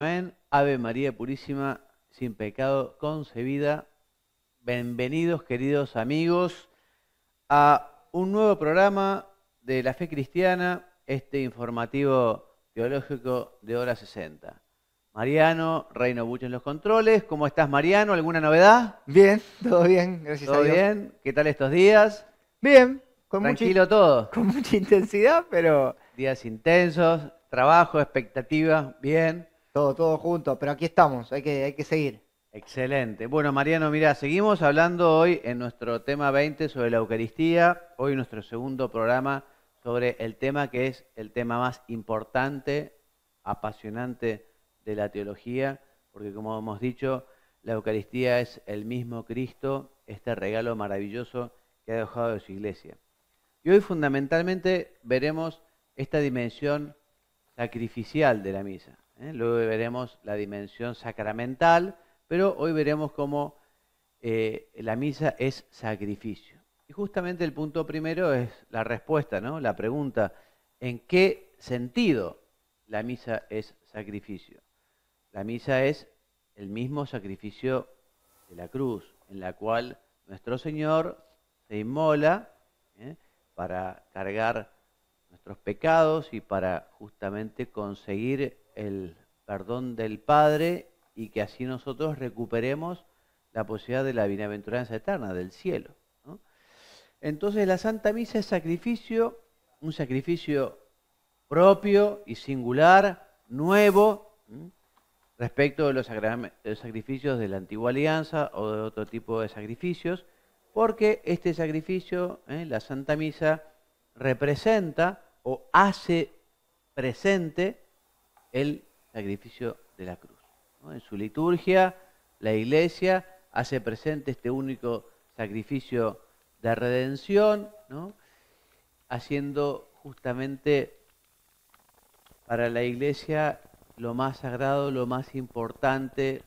Amén. Ave María Purísima, sin pecado concebida. Bienvenidos, queridos amigos, a un nuevo programa de la fe cristiana, este informativo teológico de hora 60. Mariano Reino Bucho en los controles. ¿Cómo estás, Mariano? ¿Alguna novedad? Bien, gracias a ¿Todo Dios. bien? ¿Qué tal estos días? Bien, ¿Tranquilo todo? con mucha intensidad, pero Días intensos, trabajo, expectativa, bien. todo junto. Pero aquí estamos, hay que seguir. Excelente. Bueno, Mariano, mira, seguimos hablando hoy en nuestro tema 20 sobre la Eucaristía, hoy nuestro segundo programa sobre el tema que es el tema más importante, apasionante de la teología, porque como hemos dicho, la Eucaristía es el mismo Cristo, este regalo maravilloso que ha dejado de su iglesia. Y hoy fundamentalmente veremos esta dimensión sacrificial de la misa, ¿eh? Luego veremos la dimensión sacramental, pero hoy veremos cómo la misa es sacrificio. Y justamente el punto primero es la respuesta, ¿no? La pregunta, ¿en qué sentido la misa es sacrificio? La misa es el mismo sacrificio de la cruz, en la cual nuestro Señor se inmola, ¿eh? Para cargar nuestros pecados y para justamente conseguir el perdón del Padre y que así nosotros recuperemos la posibilidad de la bienaventuranza eterna, del cielo, ¿no? Entonces la Santa Misa es sacrificio, un sacrificio propio y singular, nuevo, respecto de los sacrificios de la antigua alianza o de otro tipo de sacrificios, porque este sacrificio, la Santa Misa, representa o hace presente el sacrificio de la cruz, ¿no? En su liturgia, la Iglesia hace presente este único sacrificio de redención, ¿no? Haciendo justamente para la Iglesia lo más sagrado, lo más importante.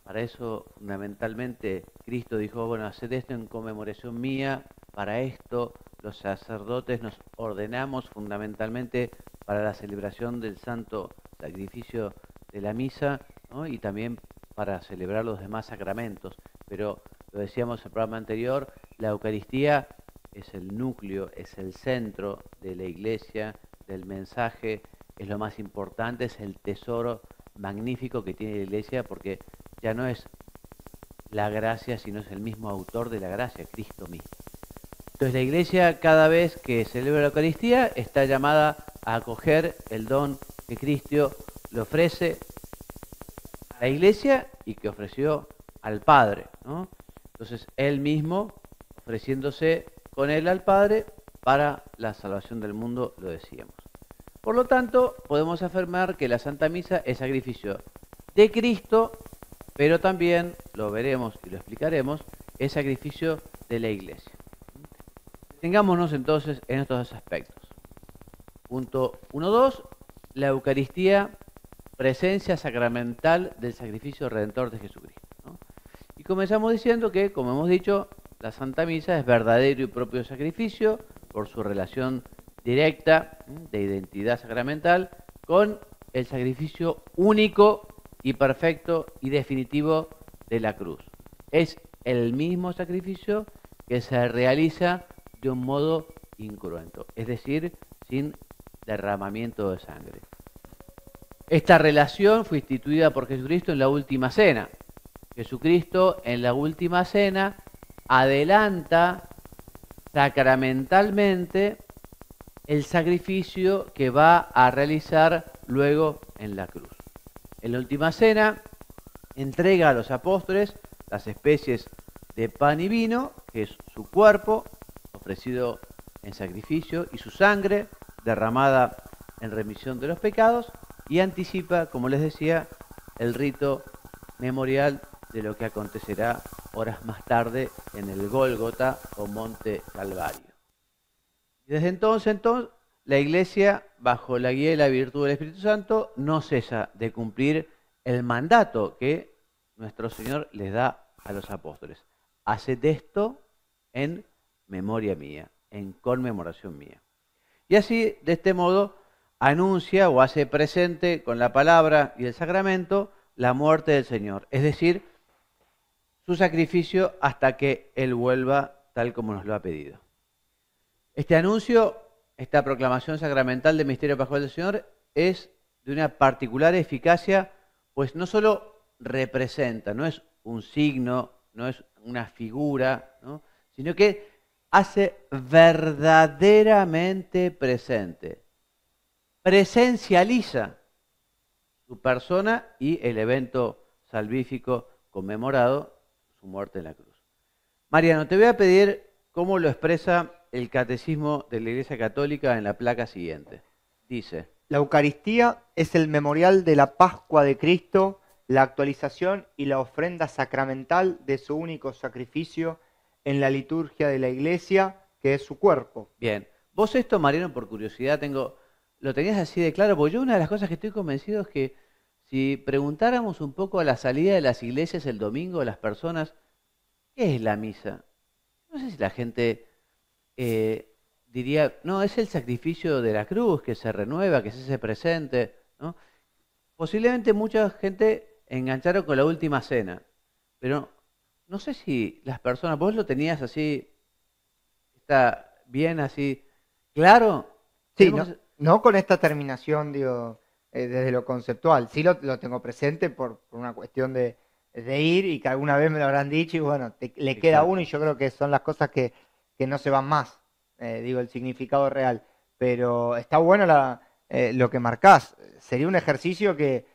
Para eso, fundamentalmente, Cristo dijo, bueno, haced esto en conmemoración mía. Para esto, los sacerdotes nos ordenamos fundamentalmente para la celebración del santo sacrificio de la misa, ¿no? Y también para celebrar los demás sacramentos. Pero, lo decíamos en el programa anterior, la Eucaristía es el núcleo, es el centro de la Iglesia, del mensaje, es lo más importante, es el tesoro magnífico que tiene la Iglesia, porque ya no es la gracia, sino es el mismo autor de la gracia, Cristo mismo. Entonces la Iglesia, cada vez que celebra la Eucaristía, está llamada a acoger el don que Cristo le ofrece a la Iglesia y que ofreció al Padre, ¿no? Entonces Él mismo, ofreciéndose con Él al Padre para la salvación del mundo, lo decíamos. Por lo tanto, podemos afirmar que la Santa Misa es sacrificio de Cristo, pero también, lo veremos y lo explicaremos, es sacrificio de la Iglesia. Tengámonos entonces en estos dos aspectos. Punto 1.2, la Eucaristía, presencia sacramental del sacrificio redentor de Jesucristo, ¿no? Y comenzamos diciendo que, como hemos dicho, la Santa Misa es verdadero y propio sacrificio por su relación directa de identidad sacramental con el sacrificio único y perfecto y definitivo de la cruz. Es el mismo sacrificio que se realiza de un modo incruento, es decir, sin derramamiento de sangre. Esta relación fue instituida por Jesucristo en la última cena. Jesucristo en la última cena adelanta sacramentalmente el sacrificio que va a realizar luego en la cruz. En la última cena entrega a los apóstoles las especies de pan y vino, que es su cuerpo ofrecido en sacrificio, y su sangre derramada en remisión de los pecados, y anticipa, como les decía, el rito memorial de lo que acontecerá horas más tarde en el Gólgota o Monte Calvario. Y desde entonces, la Iglesia, bajo la guía y la virtud del Espíritu Santo, no cesa de cumplir el mandato que nuestro Señor les da a los apóstoles. Haced esto en memoria mía, en conmemoración mía. Y así, de este modo, anuncia o hace presente con la palabra y el sacramento la muerte del Señor, es decir, su sacrificio hasta que Él vuelva tal como nos lo ha pedido. Este anuncio, esta proclamación sacramental del misterio pascual del Señor es de una particular eficacia, pues no solo representa, no es un signo, no es una figura, ¿no?, sino que hace verdaderamente presente, presencializa su persona y el evento salvífico conmemorado, su muerte en la cruz. Mariano, te voy a pedir cómo lo expresa el Catecismo de la Iglesia Católica en la placa siguiente. Dice: La Eucaristía es el memorial de la Pascua de Cristo, la actualización y la ofrenda sacramental de su único sacrificio en la liturgia de la Iglesia, que es su cuerpo. Bien, vos esto, Mariano, por curiosidad, lo tenías así de claro, porque yo una de las cosas que estoy convencido es que si preguntáramos un poco a la salida de las iglesias el domingo a las personas, ¿qué es la misa? No sé si la gente diría, no, es el sacrificio de la cruz que se renueva, que se hace presente, ¿no? Posiblemente mucha gente engancharon con la última cena, pero no sé si las personas, vos lo tenías así, está bien así, claro. Sí, Tenemos- no con esta terminación, digo, desde lo conceptual. Sí lo tengo presente por una cuestión de ir y que alguna vez me lo habrán dicho y bueno, le queda Exacto. uno y yo creo que son las cosas que no se van más, digo, el significado real. Pero está bueno lo que marcás. Sería un ejercicio que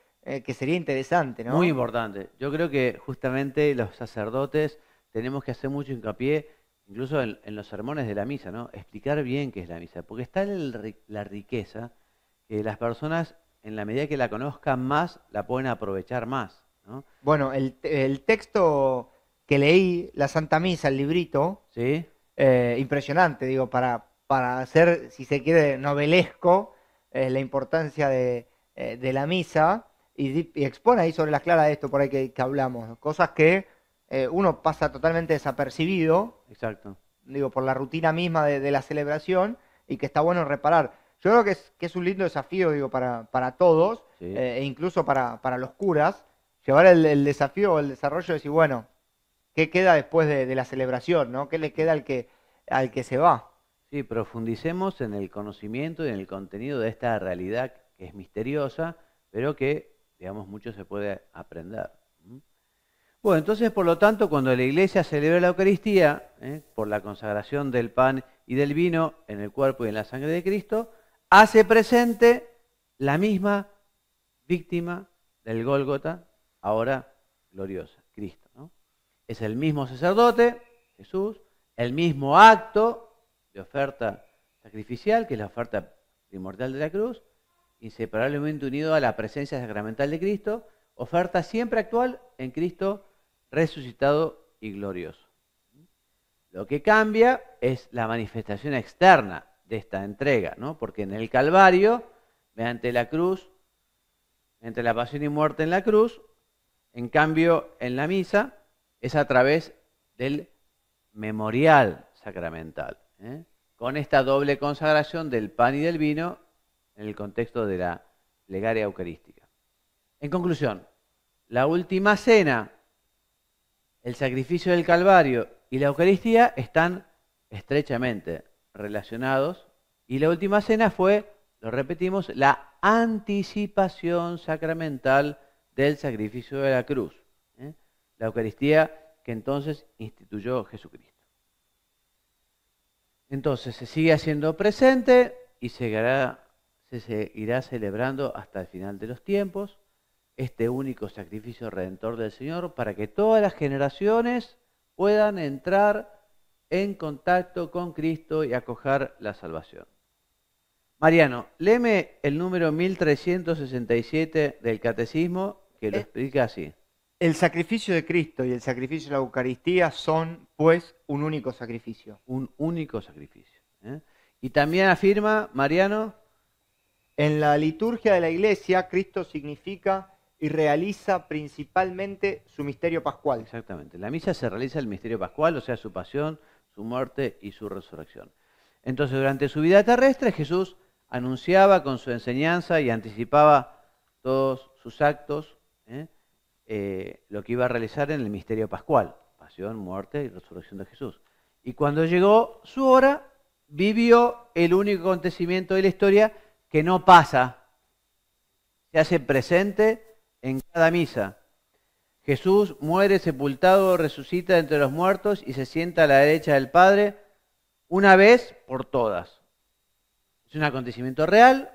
sería interesante, Muy ¿no? importante. Yo creo que justamente los sacerdotes tenemos que hacer mucho hincapié, incluso en los sermones de la misa, ¿no? Explicar bien qué es la misa, porque está la riqueza que las personas, en la medida que la conozcan más, la pueden aprovechar más, ¿no? Bueno, el texto que leí, la Santa Misa, el librito, ¿Sí? impresionante, digo, para hacer, si se quiere, novelesco, la importancia de la misa y expone ahí sobre las claras de esto por ahí que hablamos, cosas que uno pasa totalmente desapercibido, Exacto. digo, por la rutina misma de la celebración y que está bueno reparar. Yo creo que es un lindo desafío, digo, para todos Sí. e incluso para los curas, llevar el desafío o el desarrollo de decir, bueno, ¿qué queda después de la celebración, ¿no? ¿Qué le queda al que se va? Sí, profundicemos en el conocimiento y en el contenido de esta realidad que es misteriosa, pero que, digamos, mucho se puede aprender. ¿Mm? Bueno, entonces, por lo tanto, cuando la Iglesia celebra la Eucaristía, por la consagración del pan y del vino en el cuerpo y en la sangre de Cristo, hace presente la misma víctima del Gólgota, ahora gloriosa, Cristo, ¿no? Es el mismo sacerdote, Jesús, el mismo acto de oferta sacrificial, que es la oferta primordial de la cruz, inseparablemente unido a la presencia sacramental de Cristo, oferta siempre actual en Cristo resucitado y glorioso. Lo que cambia es la manifestación externa de esta entrega, ¿no? Porque en el Calvario, mediante la cruz, entre la pasión y muerte en la cruz, en cambio en la misa es a través del memorial sacramental, con esta doble consagración del pan y del vino en el contexto de la plegaria eucarística. En conclusión, la última cena, el sacrificio del Calvario y la Eucaristía están estrechamente relacionados y la última cena fue, lo repetimos, la anticipación sacramental del sacrificio de la cruz, la Eucaristía que entonces instituyó Jesucristo. Entonces se sigue haciendo presente y se seguirá celebrando hasta el final de los tiempos este único sacrificio redentor del Señor para que todas las generaciones puedan entrar en contacto con Cristo y acoger la salvación. Mariano, léeme el número 1367 del Catecismo que lo explica así. El sacrificio de Cristo y el sacrificio de la Eucaristía son, pues, un único sacrificio. Un único sacrificio. Y también afirma, Mariano, en la liturgia de la Iglesia, Cristo significa y realiza principalmente su misterio pascual. Exactamente. En la misa se realiza el misterio pascual, o sea, su pasión, su muerte y su resurrección. Entonces, durante su vida terrestre, Jesús anunciaba con su enseñanza y anticipaba todos sus actos, lo que iba a realizar en el misterio pascual, pasión, muerte y resurrección de Jesús. Y cuando llegó su hora, vivió el único acontecimiento de la historia que no pasa, se hace presente en cada misa. Jesús muere sepultado, resucita entre los muertos y se sienta a la derecha del Padre una vez por todas. Es un acontecimiento real,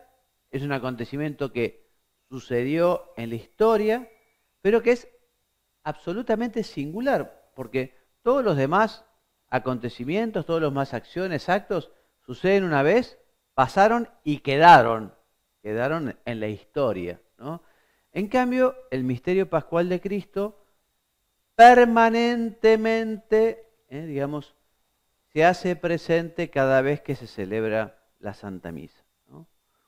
es un acontecimiento que sucedió en la historia, pero que es absolutamente singular, porque todos los demás acontecimientos, todos los demás acciones, actos, suceden una vez, pasaron y quedaron en la historia, ¿no? En cambio, el misterio pascual de Cristo permanentemente, digamos, se hace presente cada vez que se celebra la Santa Misa, ¿no?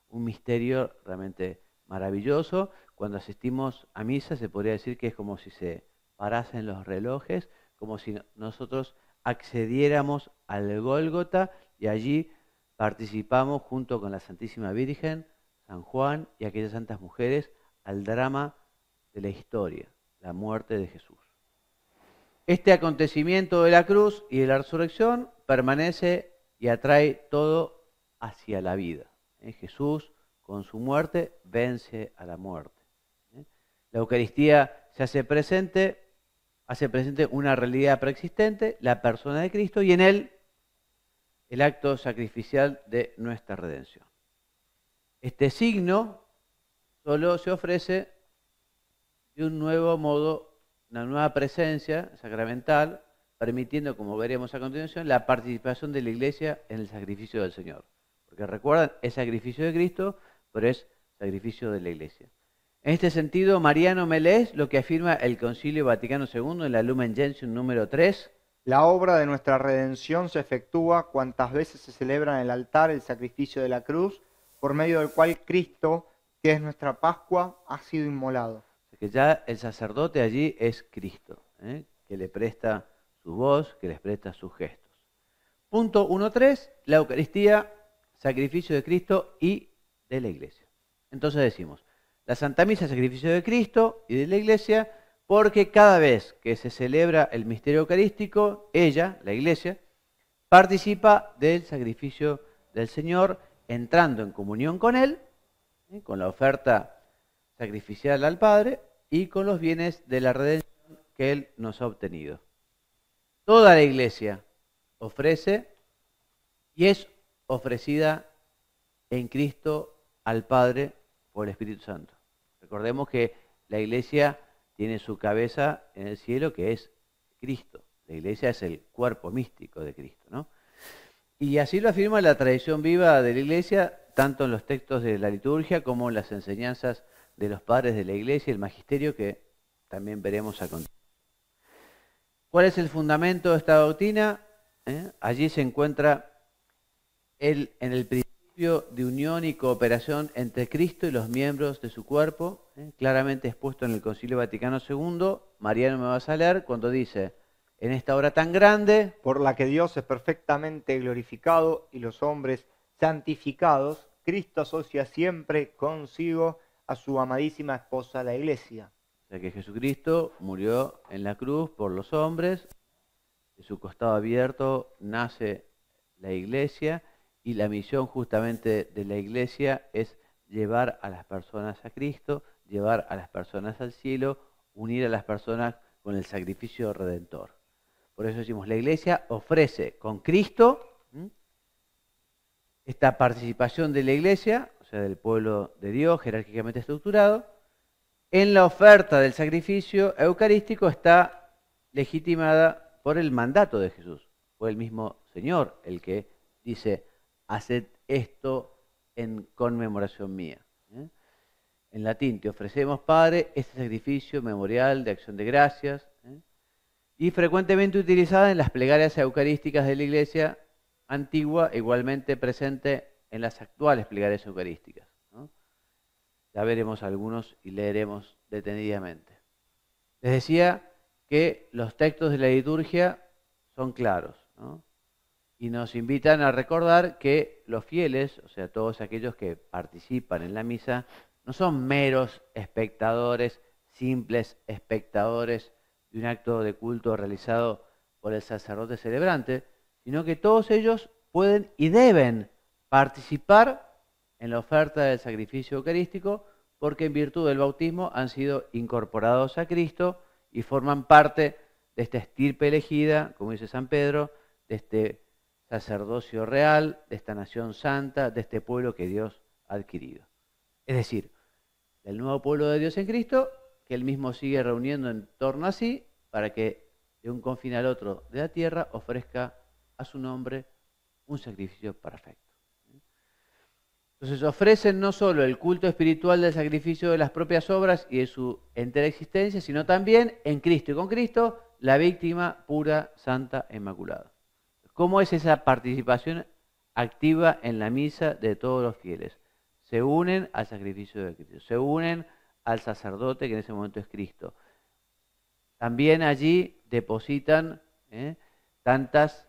Un misterio realmente maravilloso. Cuando asistimos a misa se podría decir que es como si se parasen los relojes, como si nosotros accediéramos al Gólgota y allí participamos junto con la Santísima Virgen, San Juan y aquellas santas mujeres al drama de la historia, la muerte de Jesús. Este acontecimiento de la cruz y de la resurrección permanece y atrae todo hacia la vida. Jesús, con su muerte, vence a la muerte. La Eucaristía se hace presente una realidad preexistente, la persona de Cristo, y en él el acto sacrificial de nuestra redención. Este signo solo se ofrece de un nuevo modo, una nueva presencia sacramental, permitiendo, como veremos a continuación, la participación de la Iglesia en el sacrificio del Señor. Porque recuerdan, es sacrificio de Cristo, pero es sacrificio de la Iglesia. En este sentido, Mariano Melés, lo que afirma el Concilio Vaticano II en la Lumen Gentium número 3. La obra de nuestra redención se efectúa cuantas veces se celebra en el altar el sacrificio de la cruz, por medio del cual Cristo, que es nuestra Pascua, ha sido inmolado. Que ya el sacerdote allí es Cristo, que le presta su voz, que les presta sus gestos. Punto 1.3, la Eucaristía, sacrificio de Cristo y de la Iglesia. Entonces decimos, la Santa Misa, sacrificio de Cristo y de la Iglesia, porque cada vez que se celebra el misterio eucarístico, ella, la Iglesia, participa del sacrificio del Señor, entrando en comunión con Él, con la oferta sacrificial al Padre y con los bienes de la redención que Él nos ha obtenido. Toda la Iglesia ofrece y es ofrecida en Cristo al Padre por el Espíritu Santo. Recordemos que la Iglesia tiene su cabeza en el cielo, que es Cristo. La Iglesia es el cuerpo místico de Cristo, ¿no? Y así lo afirma la tradición viva de la Iglesia, tanto en los textos de la liturgia como en las enseñanzas de los padres de la Iglesia y el magisterio, que también veremos a continuación. ¿Cuál es el fundamento de esta doctrina? Allí se encuentra en el principio de unión y cooperación entre Cristo y los miembros de su cuerpo, claramente expuesto en el Concilio Vaticano II. Mariano me vas a leer cuando dice, en esta hora tan grande, por la que Dios es perfectamente glorificado y los hombres santificados, Cristo asocia siempre consigo a su amadísima esposa, la Iglesia. O sea que Jesucristo murió en la cruz por los hombres, de su costado abierto nace la Iglesia, y la misión justamente de la Iglesia es llevar a las personas a Cristo, llevar a las personas al cielo, unir a las personas con el sacrificio redentor. Por eso decimos, la Iglesia ofrece con Cristo esta participación de la Iglesia, o sea, del pueblo de Dios, jerárquicamente estructurado, en la oferta del sacrificio eucarístico está legitimada por el mandato de Jesús. Fue el mismo Señor el que dice, haced esto en conmemoración mía. En latín, te ofrecemos, Padre, este sacrificio memorial de acción de gracias, y frecuentemente utilizada en las plegarias eucarísticas de la Iglesia antigua, igualmente presente en las actuales plegarias eucarísticas, ¿no? Ya veremos algunos y leeremos detenidamente. Les decía que los textos de la liturgia son claros, ¿no? y nos invitan a recordar que los fieles, o sea, todos aquellos que participan en la misa, no son meros espectadores, simples espectadores de un acto de culto realizado por el sacerdote celebrante, sino que todos ellos pueden y deben participar en la oferta del sacrificio eucarístico, porque en virtud del bautismo han sido incorporados a Cristo y forman parte de esta estirpe elegida, como dice San Pedro, de este sacerdocio real, de esta nación santa, de este pueblo que Dios ha adquirido. Es decir, del nuevo pueblo de Dios en Cristo, que Él mismo sigue reuniendo en torno a sí, para que de un confín al otro de la tierra ofrezca a su nombre un sacrificio perfecto. Entonces ofrecen no solo el culto espiritual del sacrificio de las propias obras y de su entera existencia, sino también en Cristo y con Cristo la víctima pura, santa e inmaculada. ¿Cómo es esa participación activa en la misa de todos los fieles? Se unen al sacrificio de Cristo, se unen al sacerdote que en ese momento es Cristo. También allí depositan tantas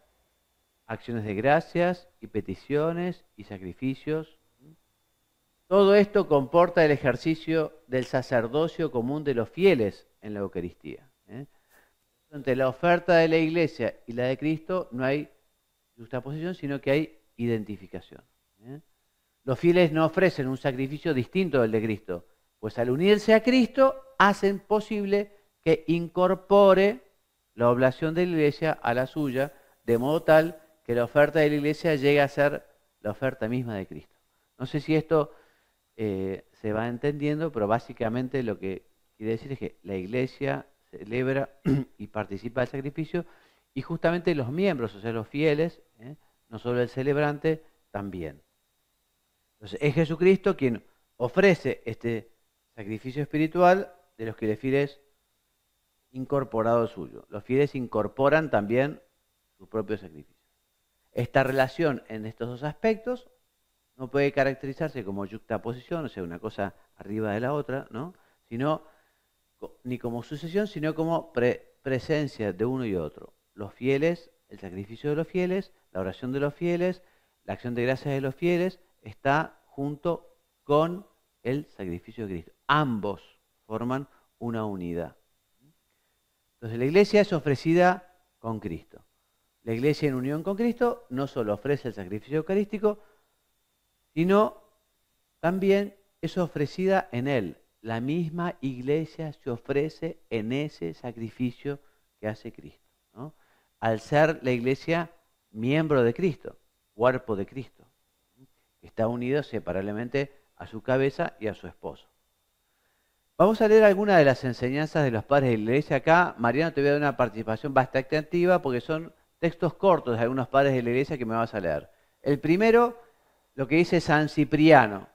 acciones de gracias y peticiones y sacrificios. Todo esto comporta el ejercicio del sacerdocio común de los fieles en la Eucaristía. Entre la oferta de la Iglesia y la de Cristo no hay justaposición, sino que hay identificación. Los fieles no ofrecen un sacrificio distinto del de Cristo, pues al unirse a Cristo hacen posible que incorpore la oblación de la Iglesia a la suya, de modo tal que la oferta de la Iglesia llegue a ser la oferta misma de Cristo. No sé si esto se va entendiendo, pero básicamente lo que quiere decir es que la Iglesia celebra y participa del sacrificio, y justamente los miembros, o sea, los fieles, no solo el celebrante, también. Entonces, es Jesucristo quien ofrece este sacrificio espiritual de los que los fieles incorporado suyo. Los fieles incorporan también su propio sacrificio. Esta relación en estos dos aspectos no puede caracterizarse como yuxtaposición, o sea, una cosa arriba de la otra, ¿no? Ni como sucesión, sino como presencia de uno y otro. Los fieles, el sacrificio de los fieles, la oración de los fieles, la acción de gracias de los fieles, está junto con el sacrificio de Cristo. Ambos forman una unidad. Entonces la Iglesia es ofrecida con Cristo. La Iglesia en unión con Cristo no solo ofrece el sacrificio eucarístico, sino también es ofrecida en Él. La misma Iglesia se ofrece en ese sacrificio que hace Cristo, ¿no? Al ser la Iglesia miembro de Cristo, cuerpo de Cristo, que está unido separablemente a su cabeza y a su esposo. Vamos a leer algunas de las enseñanzas de los padres de la Iglesia. Acá, Mariano, te voy a dar una participación bastante activa porque son textos cortos de algunos padres de la Iglesia que me vas a leer. El primero, lo que dice San Cipriano.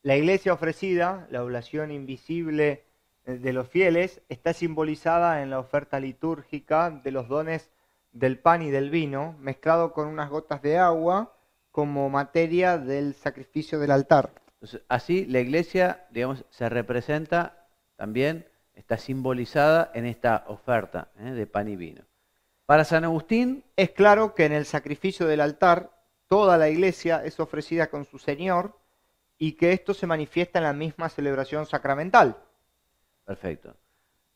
La Iglesia ofrecida, la oblación invisible de los fieles, está simbolizada en la oferta litúrgica de los dones del pan y del vino, mezclado con unas gotas de agua como materia del sacrificio del altar. Entonces, así la Iglesia, digamos, se representa también, está simbolizada en esta oferta de pan y vino. Para San Agustín, es claro que en el sacrificio del altar toda la Iglesia es ofrecida con su Señor y que esto se manifiesta en la misma celebración sacramental. Perfecto.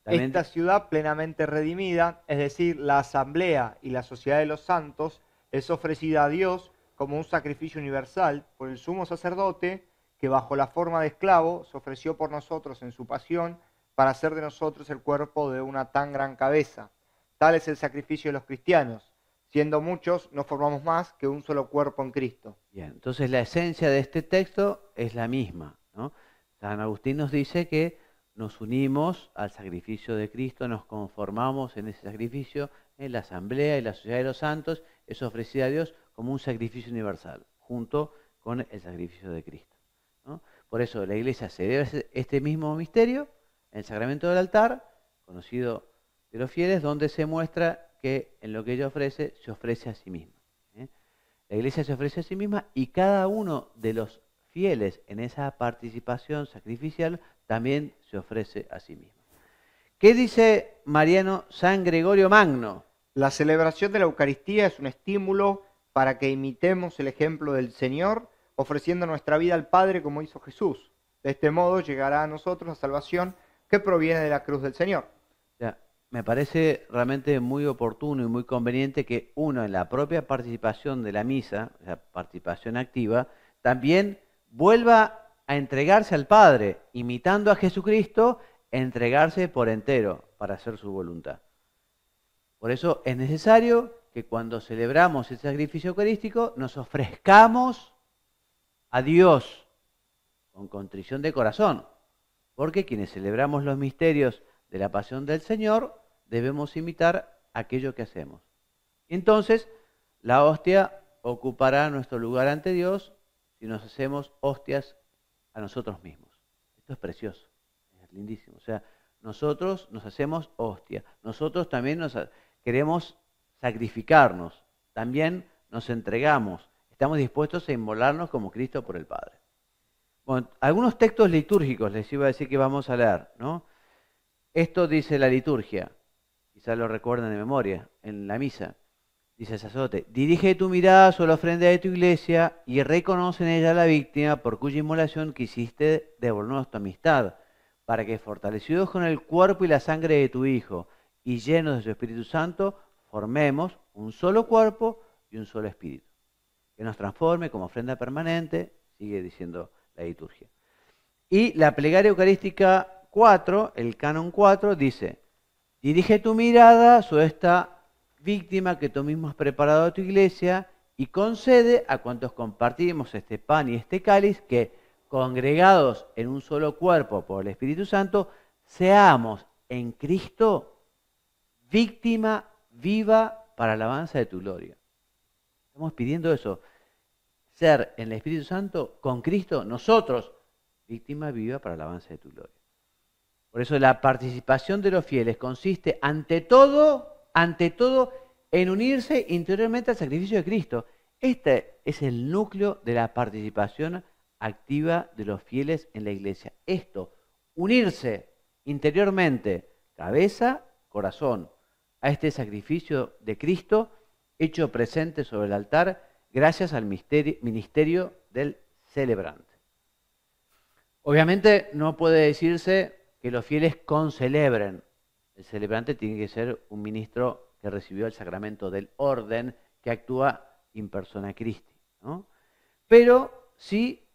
También esta ciudad plenamente redimida, es decir, la asamblea y la sociedad de los santos, es ofrecida a Dios como un sacrificio universal por el sumo sacerdote que bajo la forma de esclavo se ofreció por nosotros en su pasión para hacer de nosotros el cuerpo de una tan gran cabeza. Tal es el sacrificio de los cristianos. Siendo muchos, no formamos más que un solo cuerpo en Cristo. Bien, entonces la esencia de este texto es la misma, ¿no? San Agustín nos dice que nos unimos al sacrificio de Cristo, nos conformamos en ese sacrificio, en la asamblea y la sociedad de los santos, es ofrecida a Dios como un sacrificio universal, junto con el sacrificio de Cristo, ¿no? Por eso la Iglesia celebra este mismo misterio, en el sacramento del altar, conocido de los fieles, donde se muestra que en lo que ella ofrece, se ofrece a sí misma. La Iglesia se ofrece a sí misma y cada uno de los fieles en esa participación sacrificial también se ofrece a sí mismo. ¿Qué dice Mariano San Gregorio Magno? La celebración de la Eucaristía es un estímulo para que imitemos el ejemplo del Señor, ofreciendo nuestra vida al Padre como hizo Jesús. De este modo llegará a nosotros la salvación que proviene de la cruz del Señor. Ya, me parece realmente muy oportuno y muy conveniente que uno en la propia participación de la misa, o sea, participación activa, también vuelva a entregarse al Padre, imitando a Jesucristo, entregarse por entero para hacer su voluntad. Por eso es necesario que cuando celebramos el sacrificio eucarístico nos ofrezcamos a Dios con contrición de corazón, porque quienes celebramos los misterios de la pasión del Señor debemos imitar aquello que hacemos. Y entonces la hostia ocupará nuestro lugar ante Dios si nos hacemos hostias a nosotros mismos. Esto es precioso, es lindísimo. O sea, nosotros nos hacemos hostia, nosotros también queremos sacrificarnos, también nos entregamos, estamos dispuestos a inmolarnos como Cristo por el Padre. Bueno, algunos textos litúrgicos les iba a decir que vamos a leer, ¿no? Esto dice la liturgia, quizás lo recuerdan de memoria, en la misa. Dice el sacerdote: dirige tu mirada sobre la ofrenda de tu iglesia y reconoce en ella a la víctima por cuya inmolación quisiste devolvernos tu amistad, para que, fortalecidos con el cuerpo y la sangre de tu Hijo y llenos de su Espíritu Santo, formemos un solo cuerpo y un solo espíritu, que nos transforme como ofrenda permanente, sigue diciendo la liturgia. Y la plegaria eucarística 4, el canon 4, dice: dirige tu mirada sobre esta víctima que tú mismo has preparado a tu iglesia y concede a cuantos compartimos este pan y este cáliz que, congregados en un solo cuerpo por el Espíritu Santo, seamos en Cristo víctima viva para alabanza de tu gloria. Estamos pidiendo eso, ser en el Espíritu Santo con Cristo, nosotros, víctima viva para alabanza de tu gloria. Por eso la participación de los fieles consiste ante todo, en unirse interiormente al sacrificio de Cristo. Este es el núcleo de la participación activa de los fieles en la iglesia. Esto, unirse interiormente, cabeza, corazón, a este sacrificio de Cristo hecho presente sobre el altar gracias al ministerio del celebrante. Obviamente no puede decirse que los fieles concelebren. El celebrante tiene que ser un ministro que recibió el sacramento del orden, que actúa in persona Christi, ¿no? Pero sí,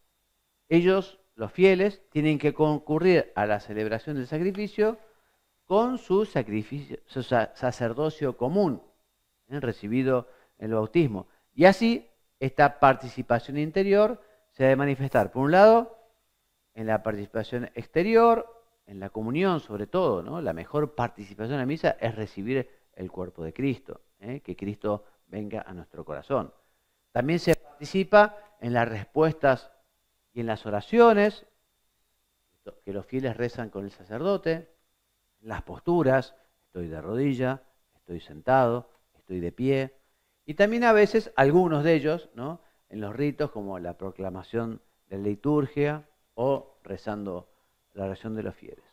ellos, los fieles, tienen que concurrir a la celebración del sacrificio con su sacerdocio común, recibido en el bautismo. Y así, esta participación interior se debe manifestar, por un lado, en la participación exterior, en la comunión sobre todo, ¿no? La mejor participación en la misa es recibir el cuerpo de Cristo, que Cristo venga a nuestro corazón. También se participa en las respuestas y en las oraciones que los fieles rezan con el sacerdote, en las posturas, estoy de rodilla, estoy sentado, estoy de pie, y también a veces algunos de ellos, ¿no? En los ritos como la proclamación de la liturgia o rezando la oración de los fieles.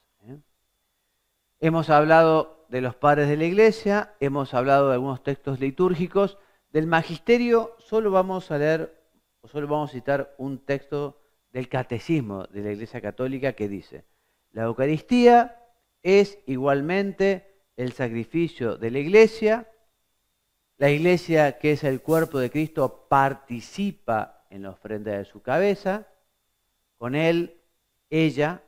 Hemos hablado de los padres de la iglesia, hemos hablado de algunos textos litúrgicos. Del magisterio solo vamos a leer, o solo vamos a citar un texto del catecismo de la Iglesia Católica que dice: la Eucaristía es igualmente el sacrificio de la iglesia que es el cuerpo de Cristo participa en la ofrenda de su cabeza, con él, ella,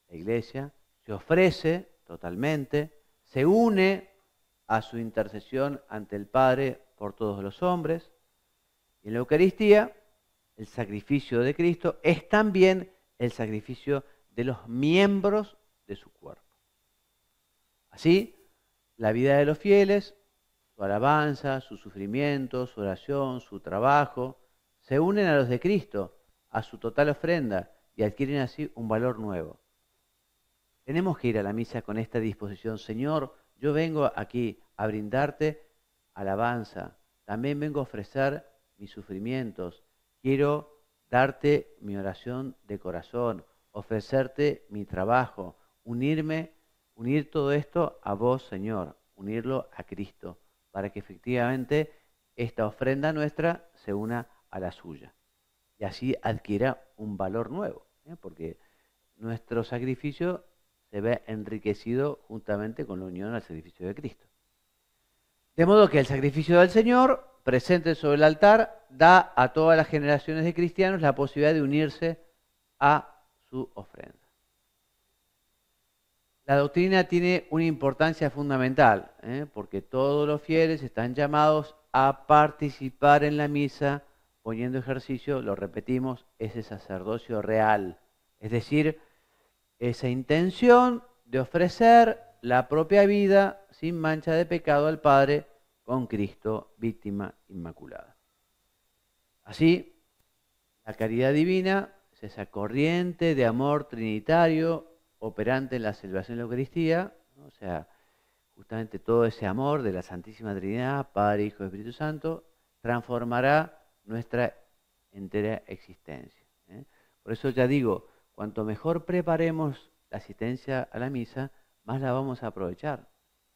la iglesia, se ofrece totalmente, se une a su intercesión ante el Padre por todos los hombres. Y en la Eucaristía, el sacrificio de Cristo es también el sacrificio de los miembros de su cuerpo. Así, la vida de los fieles, su alabanza, su sufrimiento, su oración, su trabajo, se unen a los de Cristo, a su total ofrenda, y adquieren así un valor nuevo. Tenemos que ir a la misa con esta disposición: Señor, yo vengo aquí a brindarte alabanza, también vengo a ofrecer mis sufrimientos, quiero darte mi oración de corazón, ofrecerte mi trabajo, unir todo esto a vos, Señor, unirlo a Cristo, para que efectivamente esta ofrenda nuestra se una a la suya. Y así adquiera un valor nuevo, porque nuestro sacrificio se ve enriquecido juntamente con la unión al sacrificio de Cristo. De modo que el sacrificio del Señor, presente sobre el altar, da a todas las generaciones de cristianos la posibilidad de unirse a su ofrenda. La doctrina tiene una importancia fundamental, porque todos los fieles están llamados a participar en la misa, poniendo en ejercicio, lo repetimos, ese sacerdocio real, es decir, esa intención de ofrecer la propia vida sin mancha de pecado al Padre con Cristo, víctima inmaculada. Así, la caridad divina es esa corriente de amor trinitario operante en la celebración de la Eucaristía, ¿no? O sea, justamente todo ese amor de la Santísima Trinidad, Padre, Hijo y Espíritu Santo, transformará nuestra entera existencia. Por eso ya digo, cuanto mejor preparemos la asistencia a la misa, más la vamos a aprovechar.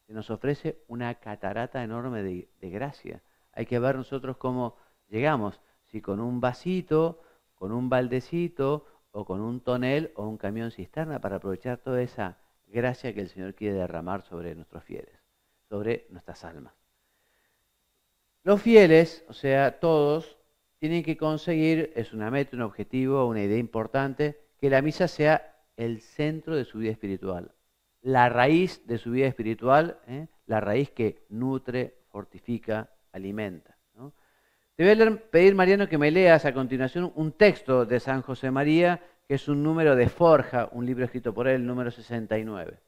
Se nos ofrece una catarata enorme de gracia. Hay que ver nosotros cómo llegamos, si con un vasito, con un baldecito, o con un tonel o un camión cisterna, para aprovechar toda esa gracia que el Señor quiere derramar sobre nuestros fieles, sobre nuestras almas. Los fieles, o sea, todos, tienen que conseguir, es una meta, un objetivo, una idea importante, que la misa sea el centro de su vida espiritual, la raíz de su vida espiritual, la raíz que nutre, fortifica, alimenta, ¿no? Te voy a pedir, Mariano, que me leas a continuación un texto de San José María, que es un número de Forja, un libro escrito por él, número 69.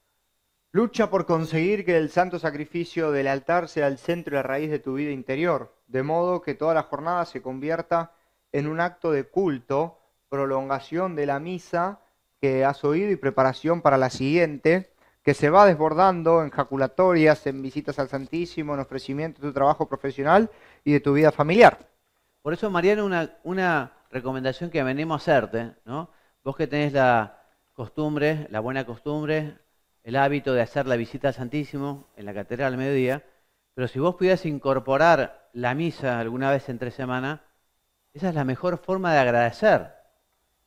Lucha por conseguir que el santo sacrificio del altar sea el centro y la raíz de tu vida interior, de modo que toda la jornada se convierta en un acto de culto, prolongación de la misa que has oído y preparación para la siguiente, que se va desbordando en jaculatorias, en visitas al Santísimo, en ofrecimiento de tu trabajo profesional y de tu vida familiar. Por eso, Mariano, una recomendación que venimos a hacerte, ¿no? Vos que tenés la costumbre, la buena costumbre, el hábito de hacer la visita al Santísimo en la catedral al mediodía, pero si vos pudieras incorporar la misa alguna vez entre semana, esa es la mejor forma de agradecer,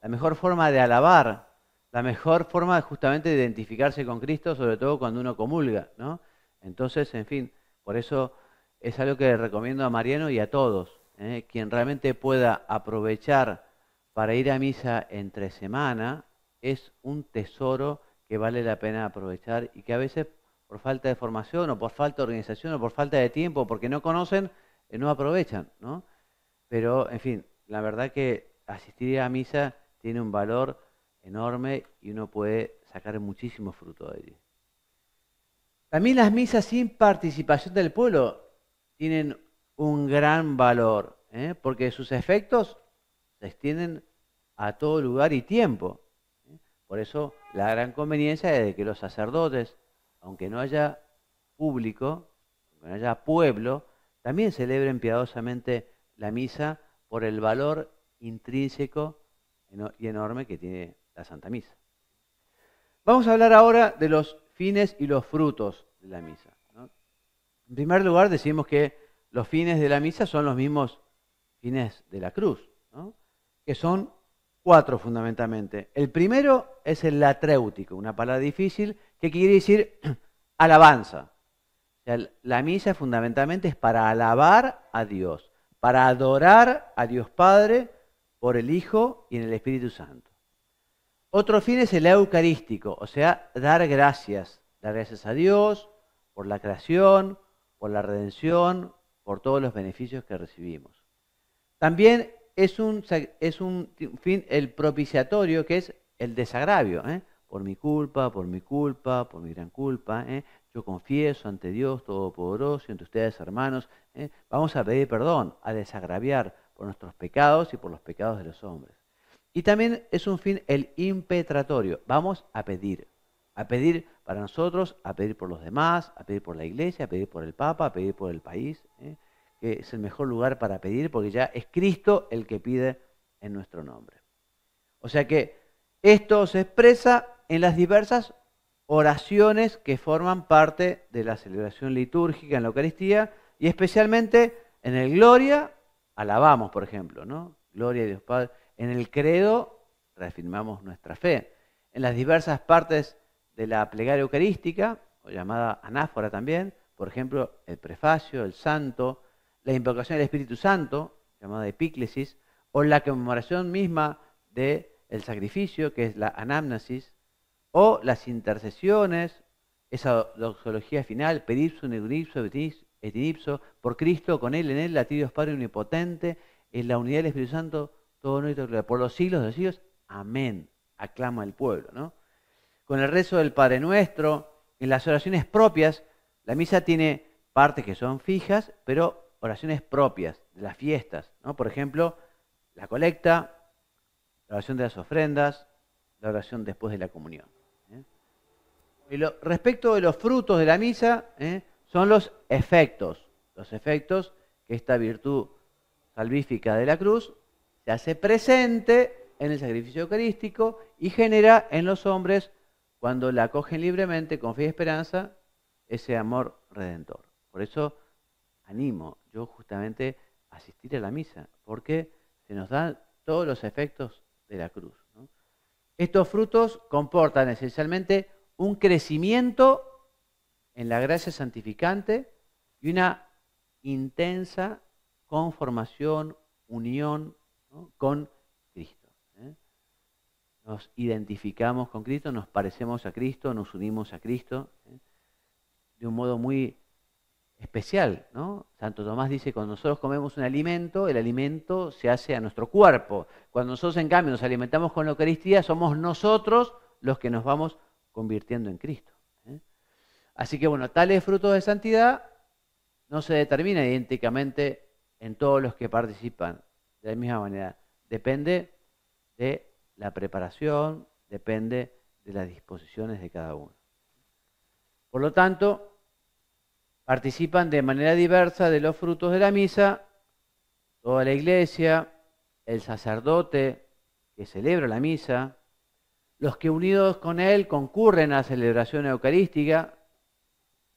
la mejor forma de alabar, la mejor forma justamente de identificarse con Cristo, sobre todo cuando uno comulga, ¿no? Entonces, en fin, por eso es algo que recomiendo a Mariano y a todos, quien realmente pueda aprovechar para ir a misa entre semana, es un tesoro que vale la pena aprovechar y que a veces por falta de formación o por falta de organización o por falta de tiempo, porque no conocen, no aprovechan, ¿no? Pero, en fin, la verdad que asistir a misa tiene un valor enorme y uno puede sacar muchísimo fruto de ello. También las misas sin participación del pueblo tienen un gran valor, porque sus efectos se extienden a todo lugar y tiempo. Por eso la gran conveniencia es de que los sacerdotes, aunque no haya público, aunque no haya pueblo, también celebren piadosamente la misa por el valor intrínseco y enorme que tiene la Santa Misa. Vamos a hablar ahora de los fines y los frutos de la misa, ¿no? En primer lugar, decimos que los fines de la misa son los mismos fines de la cruz, ¿no? Que son 4 fundamentalmente. El primero es el latréutico, una palabra difícil que quiere decir alabanza. O sea, la misa fundamentalmente es para alabar a Dios, para adorar a Dios Padre por el Hijo y en el Espíritu Santo. Otro fin es el eucarístico, o sea, dar gracias a Dios por la creación, por la redención, por todos los beneficios que recibimos. También es un fin el propiciatorio, que es el desagravio, por mi culpa, por mi gran culpa, yo confieso ante Dios Todopoderoso y ante ustedes, hermanos, vamos a pedir perdón, a desagraviar por nuestros pecados y por los pecados de los hombres. Y también es un fin el impetratorio, vamos a pedir para nosotros, a pedir por los demás, a pedir por la Iglesia, a pedir por el Papa, a pedir por el país, que es el mejor lugar para pedir porque ya es Cristo el que pide en nuestro nombre. O sea que esto se expresa en las diversas oraciones que forman parte de la celebración litúrgica en la Eucaristía y especialmente En el Gloria alabamos, por ejemplo, ¿no? Gloria a Dios Padre. En el credo reafirmamos nuestra fe. En las diversas partes de la plegaria eucarística, o llamada anáfora también, por ejemplo, el prefacio, el santo, la invocación del Espíritu Santo, llamada epíclesis, o la conmemoración misma del sacrificio, que es la anamnesis, o las intercesiones, esa doxología final, per ipsum et ipso, por Cristo, con Él, en Él, a ti Dios Padre omnipotente, en la unidad del Espíritu Santo, todo honor y gloria por los siglos de los siglos. Amén. Aclama el pueblo, ¿no? Con el rezo del Padre Nuestro, en las oraciones propias, la misa tiene partes que son fijas, pero oraciones propias de las fiestas, ¿no? Por ejemplo, la colecta, la oración de las ofrendas, la oración después de la comunión. Respecto de los frutos de la misa, son los efectos que esta virtud salvífica de la cruz se hace presente en el sacrificio eucarístico y genera en los hombres, cuando la acogen libremente, con fe y esperanza, ese amor redentor. Por eso animo yo justamente a asistir a la misa, porque se nos dan todos los efectos de la cruz, ¿no? Estos frutos comportan esencialmente un crecimiento en la gracia santificante y una intensa conformación, unión, ¿no?, con Cristo. Nos identificamos con Cristo, nos parecemos a Cristo, nos unimos a Cristo, de un modo muy especial, ¿no? Santo Tomás dice, cuando nosotros comemos un alimento, el alimento se hace a nuestro cuerpo. Cuando nosotros, en cambio, nos alimentamos con la Eucaristía, somos nosotros los que nos vamos convirtiendo en Cristo. Así que, bueno, tales frutos de santidad no se determinan idénticamente en todos los que participan de la misma manera. Depende de la preparación, depende de las disposiciones de cada uno. Por lo tanto, participan de manera diversa de los frutos de la misa toda la iglesia, el sacerdote que celebra la misa, los que unidos con él concurren a la celebración eucarística,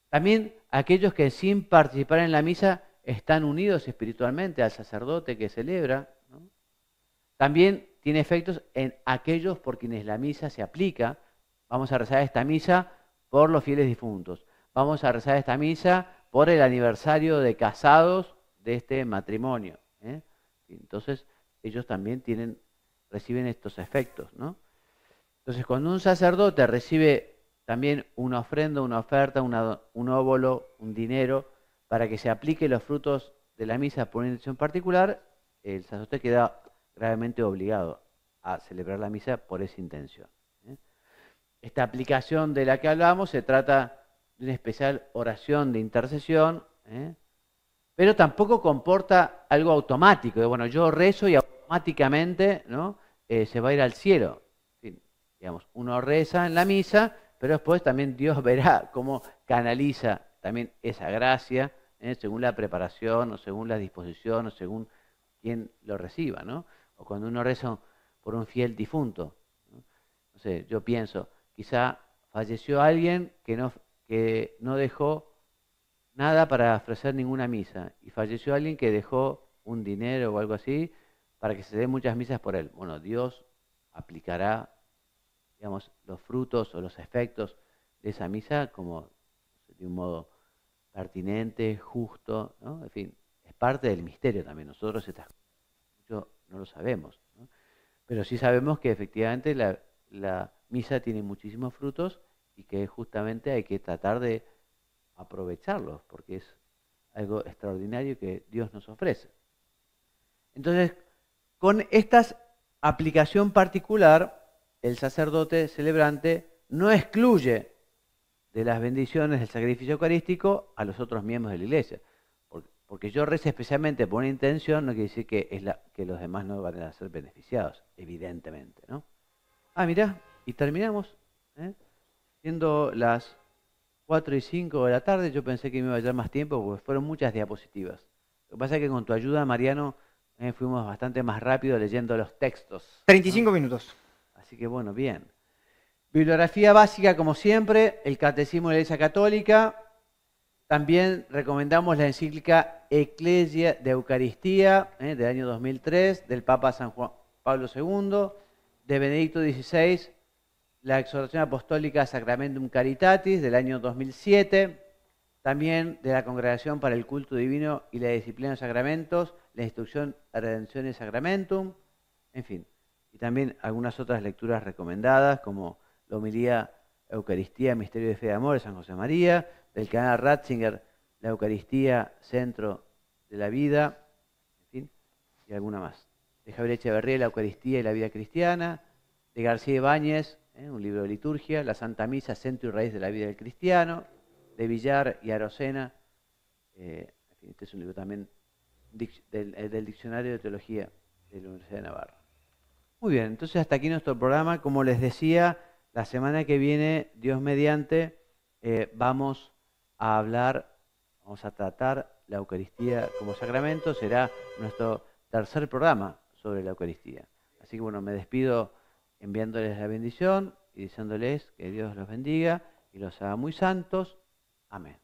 también aquellos que sin participar en la misa están unidos espiritualmente al sacerdote que celebra, ¿no? También tiene efectos en aquellos por quienes la misa se aplica. Vamos a rezar esta misa por los fieles difuntos. Vamos a rezar esta misa por el aniversario de casados de este matrimonio, ¿eh? Entonces, ellos también reciben estos efectos, ¿no? Entonces, cuando un sacerdote recibe también una ofrenda, una oferta, un óbolo, un dinero, para que se aplique los frutos de la misa por una intención particular, el sacerdote queda gravemente obligado a celebrar la misa por esa intención. Esta aplicación de la que hablamos se trata de una especial oración de intercesión, pero tampoco comporta algo automático, de bueno, yo rezo y automáticamente, ¿no?, se va a ir al cielo. En fin, digamos, uno reza en la misa, pero después también Dios verá cómo canaliza también esa gracia, según la preparación, o según la disposición, o según quien lo reciba, ¿no? O cuando uno reza por un fiel difunto, ¿no? No sé, yo pienso, quizá falleció alguien que no dejó nada para ofrecer ninguna misa, y falleció alguien que dejó un dinero o algo así para que se den muchas misas por él. Bueno, Dios aplicará, digamos, los frutos o los efectos de esa misa como de un modo pertinente, justo, ¿no? En fin, es parte del misterio también. Nosotros mucho no lo sabemos, ¿no? Pero sí sabemos que efectivamente la misa tiene muchísimos frutos y que justamente hay que tratar de aprovecharlos, porque es algo extraordinario que Dios nos ofrece. Entonces, con esta aplicación particular, el sacerdote celebrante no excluye de las bendiciones del sacrificio eucarístico a los otros miembros de la iglesia. Porque yo rece especialmente por una intención, no quiere decir que los demás no van a ser beneficiados, evidentemente, ¿no? Ah, mirá, y terminamos, siendo las 4:05 de la tarde. Yo pensé que me iba a llevar más tiempo porque fueron muchas diapositivas. Lo que pasa es que con tu ayuda, Mariano, fuimos bastante más rápido leyendo los textos, 35 ¿no? minutos. Así que bueno, bien. Bibliografía básica, como siempre, el Catecismo de la Iglesia Católica, También recomendamos la encíclica Ecclesia de Eucaristía, del año 2003, del Papa San Juan Pablo II, de Benedicto XVI, la exhortación apostólica Sacramentum Caritatis, del año 2007, también de la Congregación para el Culto Divino y la Disciplina de Sacramentos, la Instrucción a Redención y Sacramentum, en fin. Y también algunas otras lecturas recomendadas, como la homilía Eucaristía, Misterio de Fe y Amor de San José María, del canal Ratzinger, la Eucaristía, Centro de la Vida, en fin, y alguna más. De Javier Echeverría, la Eucaristía y la Vida Cristiana, de García Ibáñez, un libro de liturgia, la Santa Misa, Centro y Raíz de la Vida del Cristiano, de Villar y Arocena, en fin, este es un libro también del Diccionario de Teología de la Universidad de Navarra. Muy bien, entonces hasta aquí nuestro programa. Como les decía, la semana que viene, Dios mediante, vamos a tratar la Eucaristía como sacramento. Será nuestro tercer programa sobre la Eucaristía. Así que bueno, me despido enviándoles la bendición y diciéndoles que Dios los bendiga y los haga muy santos. Amén.